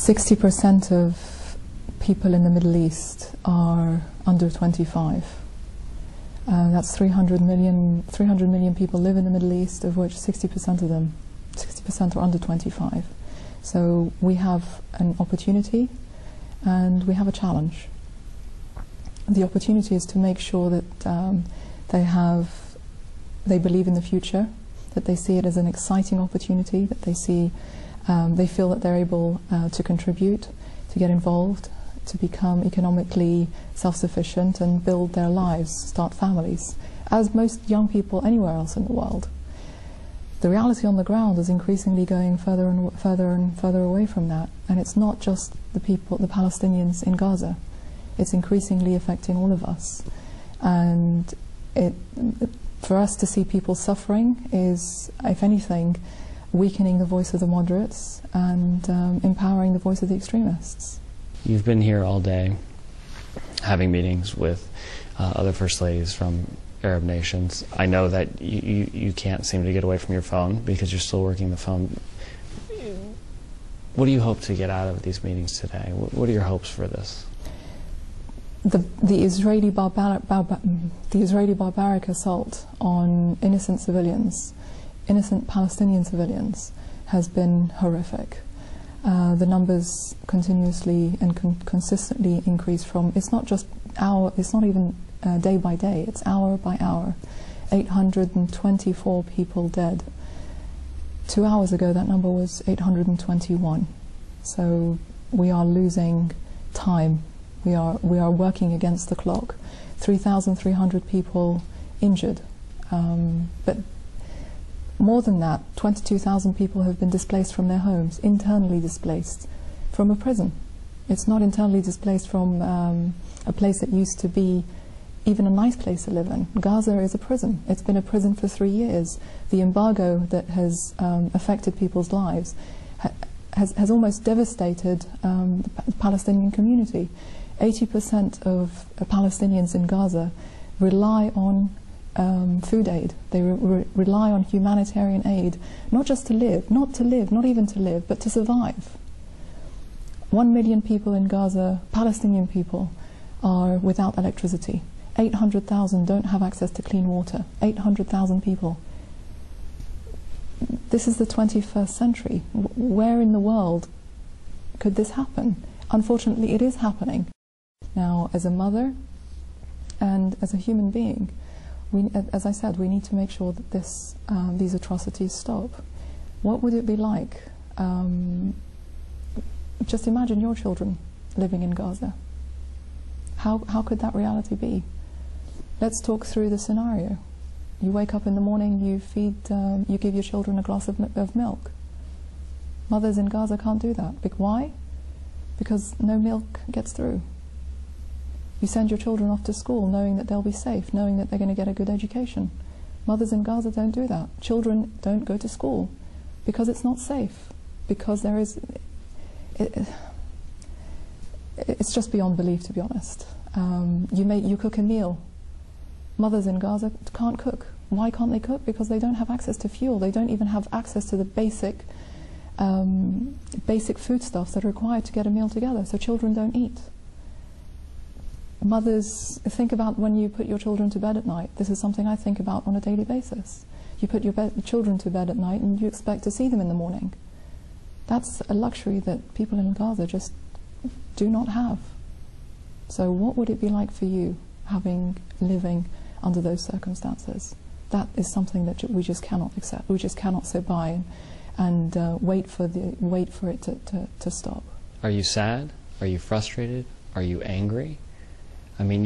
60% of people in the Middle East are under 25. That's 300 million people live in the Middle East, of which 60% of them, 60% are under 25. So we have an opportunity and we have a challenge. The opportunity is to make sure that they believe in the future, that they see it as an exciting opportunity, that they feel that they're able to contribute, to get involved, to become economically self-sufficient and build their lives, start families, as most young people anywhere else in the world. The reality on the ground is increasingly going further and further away from that, and it's not just the Palestinians in Gaza. It's increasingly affecting all of us, and for us to see people suffering is, if anything, weakening the voice of the moderates and empowering the voice of the extremists. You've been here all day having meetings with other First Ladies from Arab nations. I know that you can't seem to get away from your phone because you're still working the phone. What do you hope to get out of these meetings today? What are your hopes for this? The Israeli barbaric assault on innocent civilians, innocent Palestinian civilians, has been horrific. The numbers continuously and consistently increase from, it's not even day by day, it's hour by hour. 824 people dead. 2 hours ago that number was 821. So we are losing time. We are working against the clock. 3,300 people injured. But more than that, 22,000 people have been displaced from their homes, internally displaced from a prison. It's not internally displaced from a place that used to be even a nice place to live in. Gaza is a prison. It's been a prison for 3 years. The embargo that has affected people's lives has almost devastated the Palestinian community. 80% of Palestinians in Gaza rely on food aid. They rely on humanitarian aid, not just to live, not even to live, but to survive. 1 million people in Gaza, Palestinian people, are without electricity. 800,000 don't have access to clean water. 800,000 people. This is the 21st century. Where in the world could this happen? Unfortunately, it is happening. Now, as a mother and as a human being, as I said, we need to make sure that these atrocities stop. What would it be like? Just imagine your children living in Gaza. How could that reality be? Let's talk through the scenario. You wake up in the morning, you give your children a glass of milk. Mothers in Gaza can't do that. Why? Because no milk gets through. You send your children off to school knowing that they'll be safe, knowing that they're going to get a good education. Mothers in Gaza don't do that. Children don't go to school because it's not safe, because there is... It's just beyond belief, to be honest. You cook a meal. Mothers in Gaza can't cook. Why can't they cook? Because they don't have access to fuel. They don't even have access to the basic foodstuffs that are required to get a meal together. So children don't eat. Mothers, think about when you put your children to bed at night. This is something I think about on a daily basis. You put your children to bed at night and you expect to see them in the morning. That's a luxury that people in Gaza just do not have. So what would it be like for you living under those circumstances? That is something that we just cannot accept. We just cannot sit by and wait for it to stop. Are you sad? Are you frustrated? Are you angry? I mean,